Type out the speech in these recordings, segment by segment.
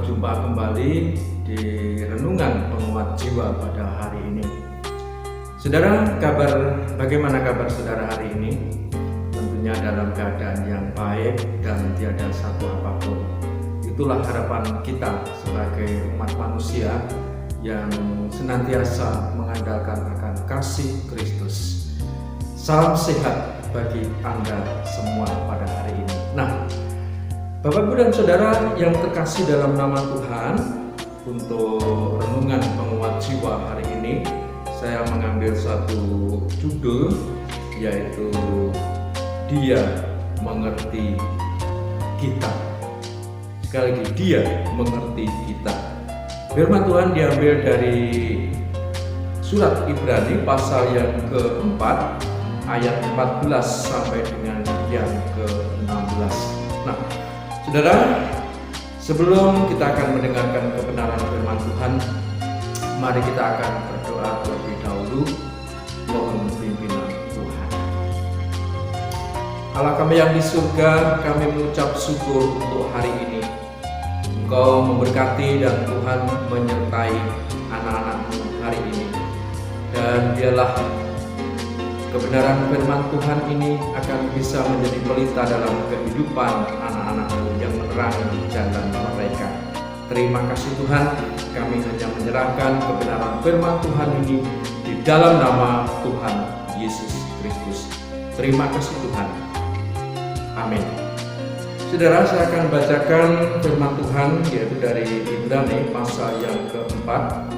berjumpa kembali di Renungan Penguat Jiwa pada hari ini. Saudara, bagaimana kabar saudara hari ini? Tentunya dalam keadaan yang baik dan tiada satu apapun. Itulah harapan kita sebagai umat manusia yang senantiasa mengandalkan akan kasih Kristus. Salam sehat bagi Anda semua pada hari ini. Nah, Bapak Ibu dan Saudara yang terkasih dalam nama Tuhan, untuk Renungan Penguat Jiwa hari ini saya mengambil satu judul, yaitu Dia Mengerti Kita. Sekali lagi, Dia Mengerti Kita. Firman Tuhan diambil dari surat Ibrani pasal yang keempat, ayat 14 sampai dengan yang ke-16. Nah, saudara, sebelum kita akan mendengarkan kebenaran firman Tuhan, mari kita akan berdoa terlebih dahulu, mohon pimpinan Tuhan. Allah kami yang di surga, kami mengucap syukur untuk hari ini. Engkau memberkati dan Tuhan menyertai anak-anak-Mu hari ini. Dan biarlah kebenaran firman Tuhan ini akan bisa menjadi pelita dalam kehidupan anak-anak-Mu yang menerangi jalan mereka. Terima kasih Tuhan, kami hanya menyerahkan kebenaran firman Tuhan ini di dalam nama Tuhan Yesus Kristus. Terima kasih Tuhan. Amin. Saudara, saya akan bacakan firman Tuhan, yaitu dari Ibrani pasal yang keempat,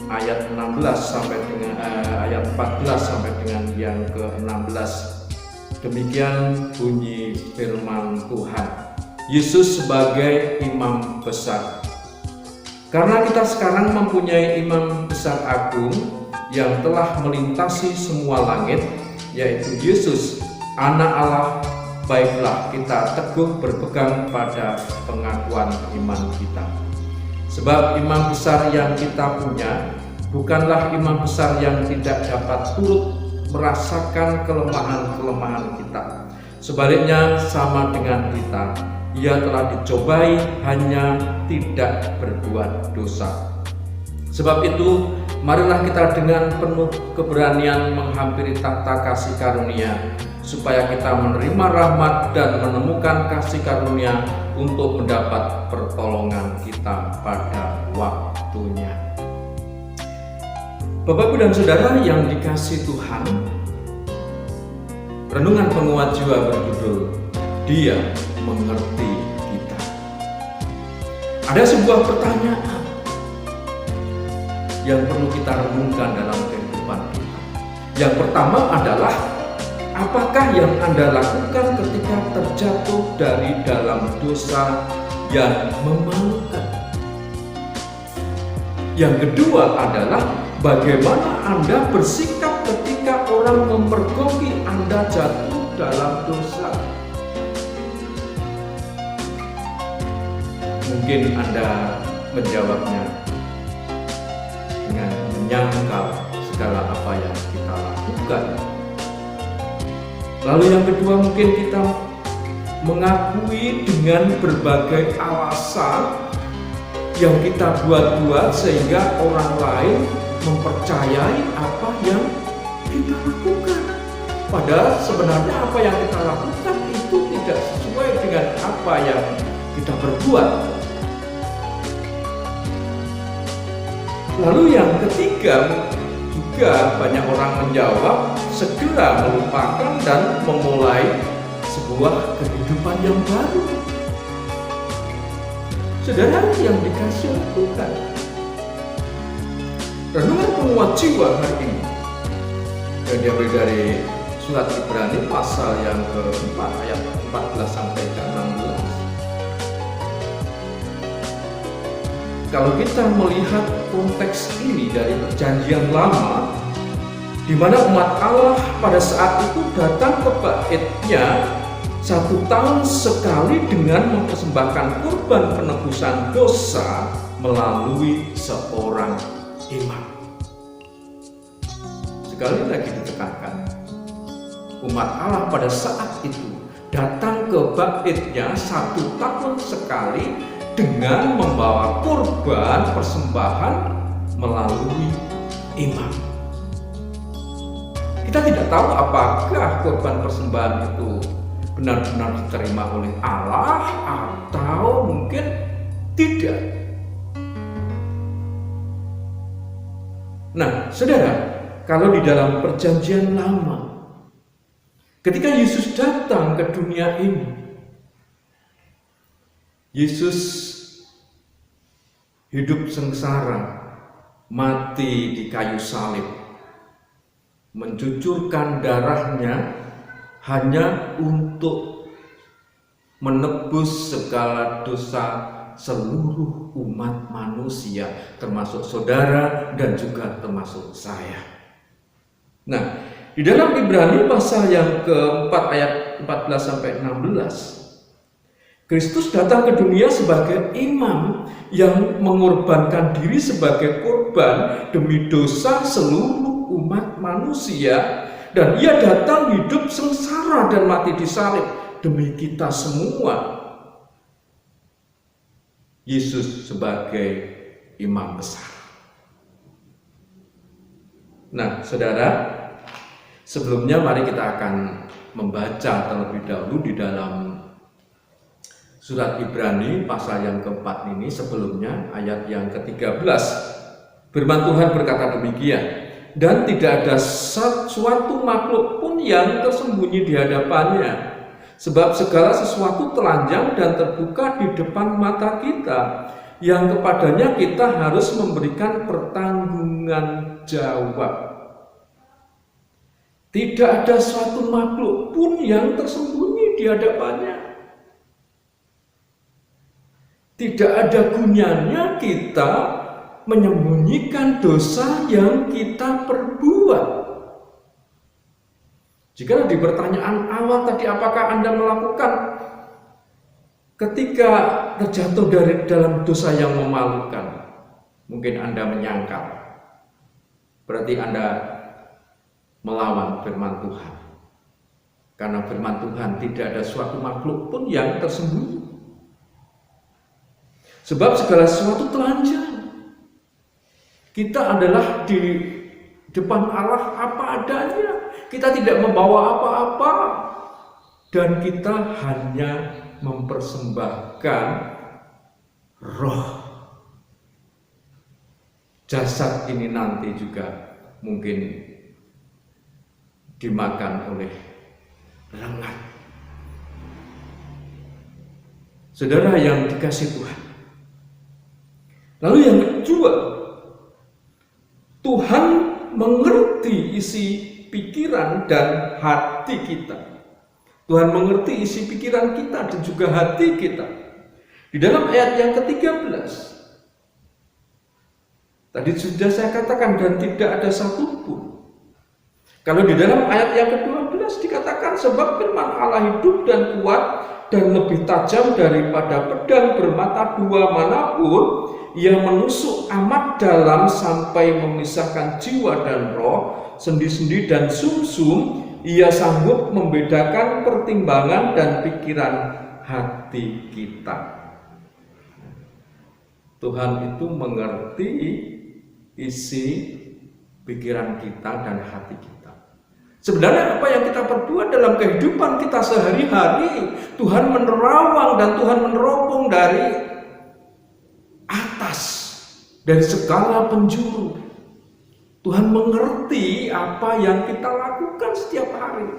ayat 16 sampai dengan ayat 14 sampai dengan yang ke-16. Demikian bunyi firman Tuhan. Yesus sebagai imam besar. Karena kita sekarang mempunyai imam besar agung yang telah melintasi semua langit, yaitu Yesus, Anak Allah, baiklah kita teguh berpegang pada pengakuan iman kita. Sebab imam besar yang kita punya bukanlah imam besar yang tidak dapat turut merasakan kelemahan-kelemahan kita. Sebaliknya sama dengan kita, ia telah dicobai hanya tidak berbuat dosa. Sebab itu, marilah kita dengan penuh keberanian menghampiri takhta kasih karunia, supaya kita menerima rahmat dan menemukan kasih karunia untuk mendapat pertolongan kita pada waktunya. Bapak Ibu dan Saudara yang dikasihi Tuhan, Renungan Penguat Jiwa berjudul Dia Mengerti Kita. Ada sebuah pertanyaan yang perlu kita renungkan dalam kehidupan kita. Yang pertama adalah, apakah yang Anda lakukan ketika terjatuh dari dalam dosa yang memalukan? Yang kedua adalah, bagaimana Anda bersikap ketika orang memergoki Anda jatuh dalam dosa? Mungkin Anda menjawabnya dengan menyangkal segala apa yang kita lakukan. Lalu yang kedua, mungkin kita mengakui dengan berbagai alasan yang kita buat-buat sehingga orang lain mempercayai apa yang kita lakukan. Padahal sebenarnya apa yang kita lakukan itu tidak sesuai dengan apa yang kita perbuat. Lalu yang ketiga, juga banyak orang menjawab segera melupakan dan memulai sebuah kehidupan yang baru. Saudara yang dikasihi Tuhan, Renungan Penguat Jiwa hari ini yang diambil dari surat Ibrani pasal yang keempat, ayat 14 sampai ke 16. Kalau kita melihat konteks ini dari Perjanjian Lama, di mana umat Allah pada saat itu datang ke baitnya 1 tahun sekali dengan mempersembahkan kurban penebusan dosa melalui seorang imam. Sekali lagi ditekankan, umat Allah pada saat itu datang ke baitnya 1 tahun sekali dengan membawa kurban persembahan melalui imam. Kita tidak tahu apakah kurban persembahan itu benar-benar diterima oleh Allah atau mungkin tidak. Nah, saudara, kalau di dalam perjanjian lama, ketika Yesus datang ke dunia ini, Yesus hidup sengsara, mati di kayu salib, mencucurkan darahnya hanya untuk menebus segala dosa seluruh umat manusia, termasuk saudara dan juga termasuk saya. Nah, di dalam Ibrani pasal yang keempat ayat 14-16, Kristus datang ke dunia sebagai imam yang mengorbankan diri sebagai korban demi dosa seluruh umat manusia, dan ia datang hidup sengsara dan mati di salib demi kita semua. Yesus sebagai imam besar. Nah, saudara, sebelumnya mari kita akan membaca terlebih dahulu di dalam surat Ibrani pasal yang keempat ini. Sebelumnya ayat yang ke-13, firman Tuhan berkata demikian, dan tidak ada suatu makhluk pun yang tersembunyi di hadapannya, sebab segala sesuatu telanjang dan terbuka di depan mata kita, yang kepadanya kita harus memberikan pertanggungan jawab. Tidak ada suatu makhluk pun yang tersembunyi di hadapannya. Tidak ada gunanya kita menyembunyikan dosa yang kita perbuat. Jika di pertanyaan awal tadi, apakah Anda melakukan ketika terjatuh dari dalam dosa yang memalukan? Mungkin Anda menyangkal, berarti Anda melawan firman Tuhan. Karena firman Tuhan tidak ada suatu makhluk pun yang tersembunyi. Sebab segala sesuatu telanjang. Kita adalah di depan Allah apa adanya. Kita tidak membawa apa-apa, dan kita hanya mempersembahkan roh. Jasad ini nanti juga mungkin dimakan oleh rengat. Saudara yang dikasih Tuhan. Lalu yang kedua, Tuhan mengerti isi pikiran dan hati kita. Tuhan mengerti isi pikiran kita dan juga hati kita. Di dalam ayat yang ke-13, tadi sudah saya katakan, dan tidak ada satupun. Kalau di dalam ayat yang ke-12 dikatakan, sebab firman Allah hidup dan kuat dan lebih tajam daripada pedang bermata dua manapun, ia menusuk amat dalam sampai memisahkan jiwa dan roh, sendi-sendi dan sumsum. Ia sanggup membedakan pertimbangan dan pikiran hati kita. Tuhan itu mengerti isi pikiran kita dan hati kita. Sebenarnya apa yang kita perbuat dalam kehidupan kita sehari-hari, Tuhan menerawang dan Tuhan meneropong dari atas, dari segala penjuru. Tuhan mengerti apa yang kita lakukan setiap hari.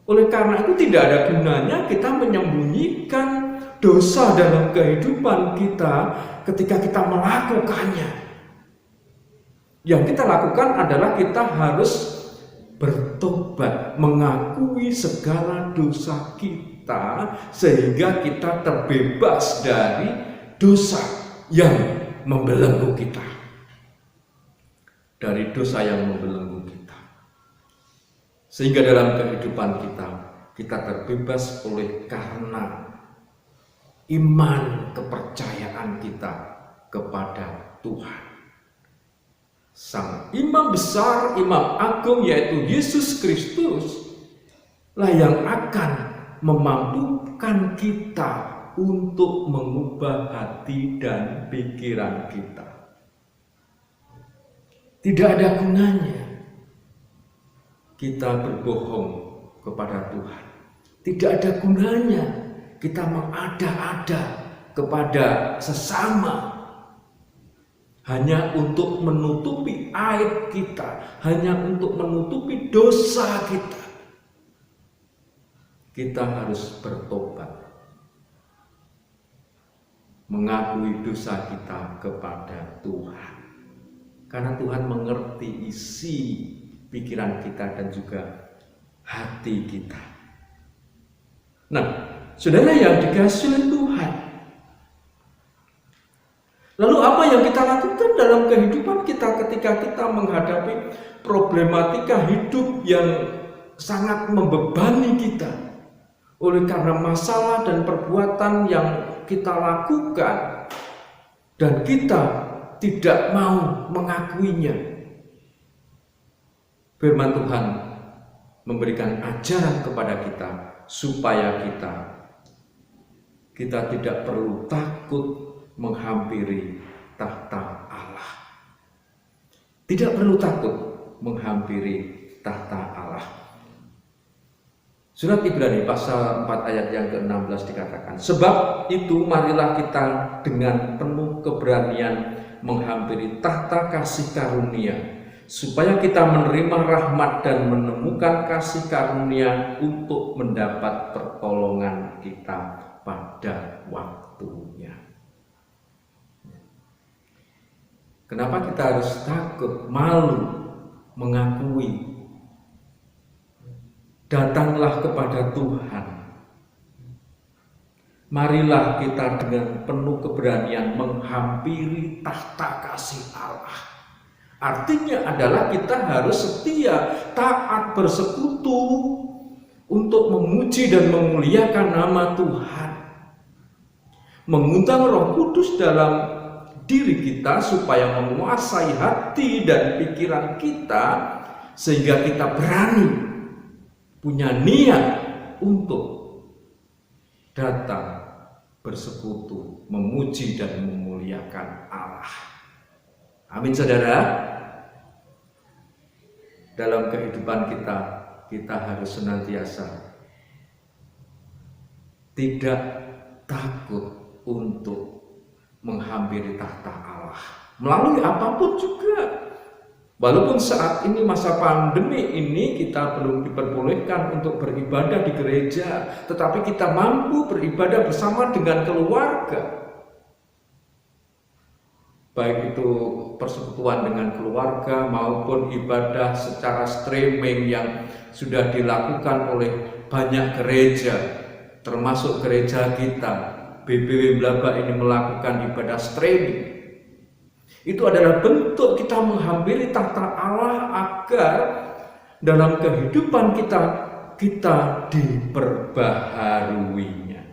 Oleh karena itu tidak ada gunanya kita menyembunyikan dosa dalam kehidupan kita ketika kita melakukannya. Yang kita lakukan adalah kita harus bertobat, mengakui segala dosa kita, sehingga kita terbebas dari dosa yang membelenggu kita. Dari dosa yang membelenggu kita. Sehingga dalam kehidupan kita terbebas oleh karena iman, kepercayaan kita kepada Tuhan. Sang imam besar, imam agung, yaitu Yesus Kristus lah yang akan memampukan kita untuk mengubah hati dan pikiran kita. Tidak ada gunanya kita berbohong kepada Tuhan. Tidak ada gunanya kita mengada-ada kepada sesama hanya untuk menutupi aib kita, hanya untuk menutupi dosa kita. Kita harus bertobat, mengakui dosa kita kepada Tuhan. Karena Tuhan mengerti isi pikiran kita dan juga hati kita. Nah, saudara yang dikasihi oleh Tuhan, lalu apa yang kita lakukan dalam kehidupan kita ketika kita menghadapi problematika hidup yang sangat membebani kita oleh karena masalah dan perbuatan yang kita lakukan dan kita tidak mau mengakuinya? Firman Tuhan memberikan ajaran kepada kita supaya kita tidak perlu takut menghampiri tahta Allah. Tidak perlu takut menghampiri tahta Allah. Surat Ibrani pasal 4 ayat yang ke-16 dikatakan, sebab itu marilah kita dengan penuh keberanian menghampiri tahta kasih karunia, supaya kita menerima rahmat dan menemukan kasih karunia untuk mendapat pertolongan kita pada waktunya. Kenapa kita harus takut, malu mengakui? Datanglah kepada Tuhan. Marilah kita dengan penuh keberanian menghampiri tahta kasih Allah. Artinya adalah kita harus setia, taat, bersekutu untuk memuji dan memuliakan nama Tuhan. Mengundang Roh Kudus dalam diri kita supaya menguasai hati dan pikiran kita, sehingga kita berani, punya niat untuk datang, bersekutu, memuji dan memuliakan Allah. Amin, saudara. Dalam kehidupan kita harus senantiasa tidak takut untuk menghampiri tahta Allah melalui apapun juga. Walaupun saat ini masa pandemi ini kita belum diperbolehkan untuk beribadah di gereja, tetapi kita mampu beribadah bersama dengan keluarga. Baik itu persekutuan dengan keluarga maupun ibadah secara streaming yang sudah dilakukan oleh banyak gereja, termasuk gereja kita, BBW Blaba ini melakukan ibadah streaming. Itu adalah bentuk kita menghampiri tahta Allah agar dalam kehidupan kita diperbaharuinya.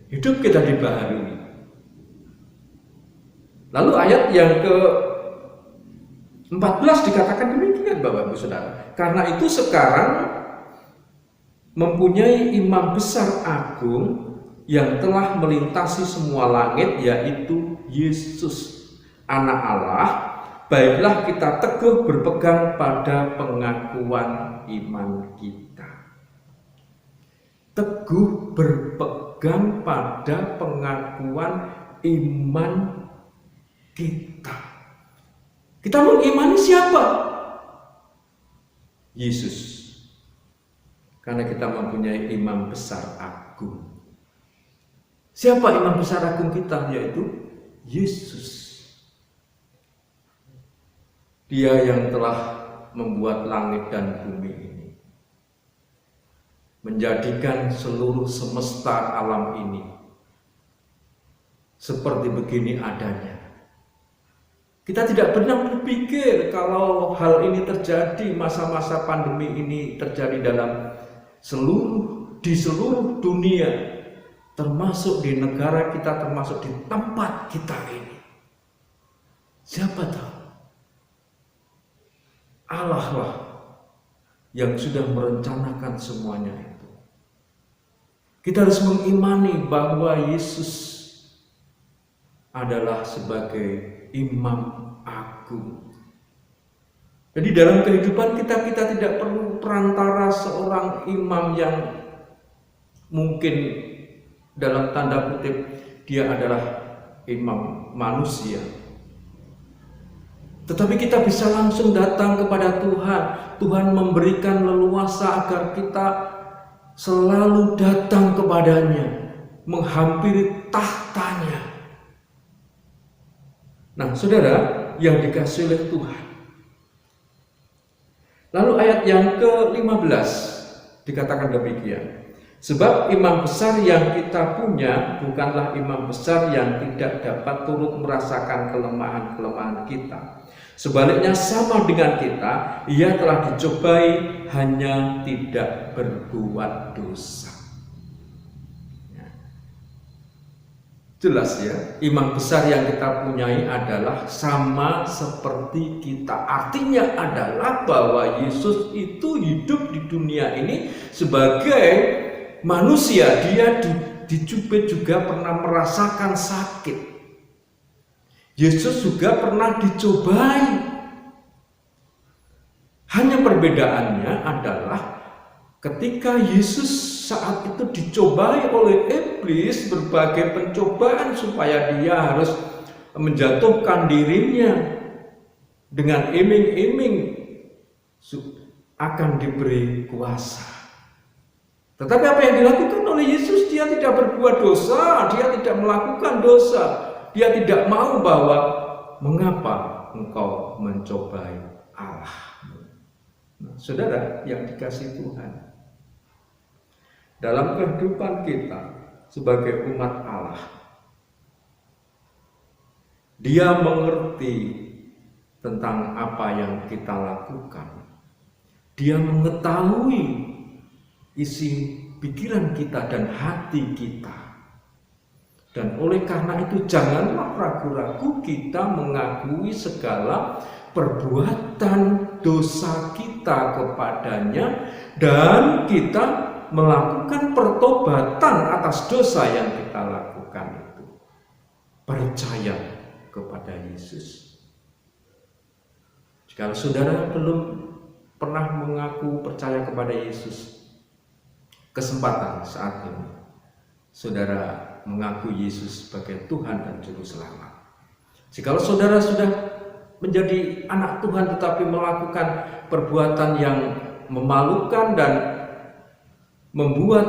Hidup kita dibaharui. Lalu ayat yang ke-14 dikatakan demikian, Bapak Ibu Saudara. Karena itu sekarang mempunyai imam besar agung yang telah melintasi semua langit, yaitu Yesus, Anak Allah. Baiklah kita teguh berpegang pada pengakuan iman kita. Teguh berpegang pada pengakuan iman kita. Kita mengimani siapa? Yesus. Karena kita mempunyai imam besar agung. Siapa imam besar agung kita? Yaitu Yesus. Dia yang telah membuat langit dan bumi ini, menjadikan seluruh semesta alam ini seperti begini adanya. Kita tidak pernah berpikir kalau hal ini terjadi, masa-masa pandemi ini terjadi di seluruh dunia, termasuk di negara kita, termasuk di tempat kita ini. Siapa tahu? Allah lah yang sudah merencanakan semuanya itu. Kita harus mengimani bahwa Yesus adalah sebagai Imam Agung. Jadi dalam kehidupan kita tidak perlu perantara seorang imam yang mungkin dalam tanda kutip dia adalah imam manusia. Tetapi kita bisa langsung datang kepada Tuhan. Tuhan memberikan leluasa agar kita selalu datang kepadanya, menghampiri tahtanya. Nah, saudara yang dikasihi oleh Tuhan. Lalu ayat yang ke-15 dikatakan demikian. Sebab imam besar yang kita punya bukanlah imam besar yang tidak dapat turut merasakan kelemahan-kelemahan kita. Sebaliknya sama dengan kita, ia telah dicobai hanya tidak berbuat dosa. Jelas ya, imam besar yang kita punyai adalah sama seperti kita. Artinya adalah bahwa Yesus itu hidup di dunia ini sebagai manusia. Dia dicubit juga pernah merasakan sakit. Yesus juga pernah dicobai. Hanya perbedaannya adalah ketika Yesus saat itu dicobai oleh iblis berbagai pencobaan supaya dia harus menjatuhkan dirinya dengan iming-iming akan diberi kuasa. Tetapi apa yang dilakukan oleh Yesus? Dia tidak berbuat dosa, dia tidak melakukan dosa. Dia tidak mau bahwa mengapa engkau mencobai Allah. Nah, saudara yang dikasihi Tuhan, dalam kehidupan kita sebagai umat Allah, Dia mengerti tentang apa yang kita lakukan. Dia mengetahui isi pikiran kita dan hati kita. Dan oleh karena itu janganlah ragu-ragu kita mengakui segala perbuatan dosa kita kepadanya dan kita melakukan pertobatan atas dosa yang kita lakukan itu. Percaya kepada Yesus. Jika saudara belum pernah mengaku percaya kepada Yesus, kesempatan saat ini saudara mengaku Yesus sebagai Tuhan dan Juru Selamat. Jika saudara sudah menjadi anak Tuhan tetapi melakukan perbuatan yang memalukan dan membuat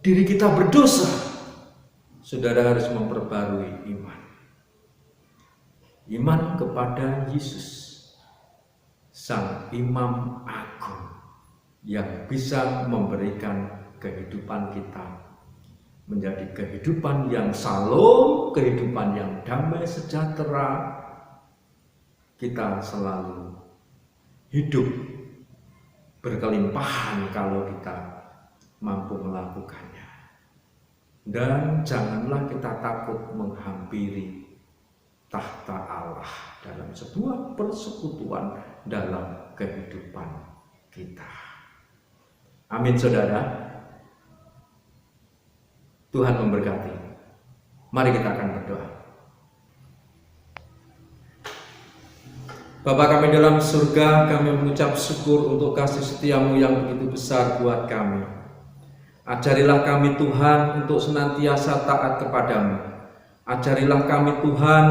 diri kita berdosa, saudara harus memperbarui iman. Iman kepada Yesus, Sang Imam Agung yang bisa memberikan kehidupan kita menjadi kehidupan yang salam, kehidupan yang damai sejahtera. Kita selalu hidup berkelimpahan kalau kita mampu melakukannya. Dan janganlah kita takut menghampiri tahta Allah dalam sebuah persekutuan dalam kehidupan kita. Amin, saudara. Tuhan memberkati. Mari kita akan berdoa. Bapa kami dalam surga, kami mengucap syukur untuk kasih setiamu yang begitu besar buat kami. Ajarilah kami Tuhan untuk senantiasa taat kepadamu. Ajarilah kami Tuhan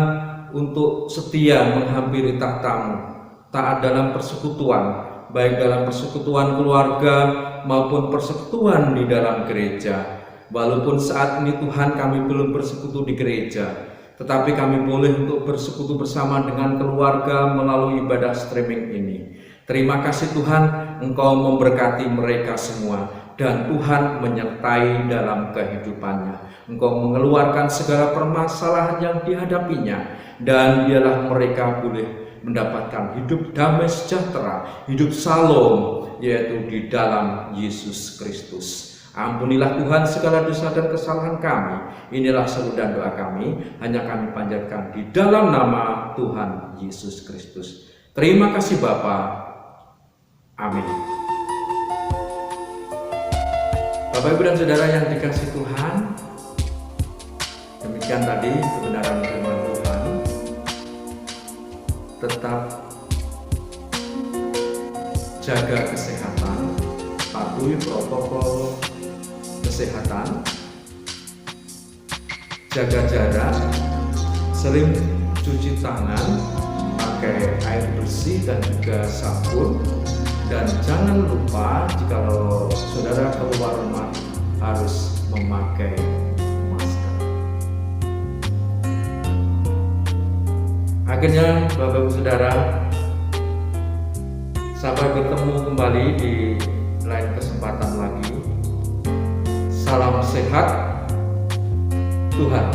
untuk setia menghampiri tahtamu, taat dalam persekutuan, baik dalam persekutuan keluarga maupun persekutuan di dalam gereja. Walaupun saat ini Tuhan kami belum bersekutu di gereja, tetapi kami boleh untuk bersekutu bersama dengan keluarga melalui ibadah streaming ini. Terima kasih Tuhan, Engkau memberkati mereka semua dan Tuhan menyertai dalam kehidupannya. Engkau mengeluarkan segala permasalahan yang dihadapinya dan biarlah mereka boleh mendapatkan hidup damai sejahtera, hidup salom, yaitu di dalam Yesus Kristus. Ampunilah Tuhan segala dosa dan kesalahan kami. Inilah seru dan doa kami, hanya kami panjatkan di dalam nama Tuhan Yesus Kristus. Terima kasih Bapa. Amin. Bapak, Ibu, dan Saudara yang dikasihi Tuhan, demikian tadi kebenaran firman Tuhan. Tetap jaga kesehatan, patuhi protokol kesehatan, jaga jarak, sering cuci tangan pakai air bersih dan juga sabun, dan jangan lupa jikalau saudara keluar rumah harus memakai masker. Akhirnya Bapak Ibu Saudara, sampai bertemu kembali di lain kesempatan lagi. Salam sehat, Tuhan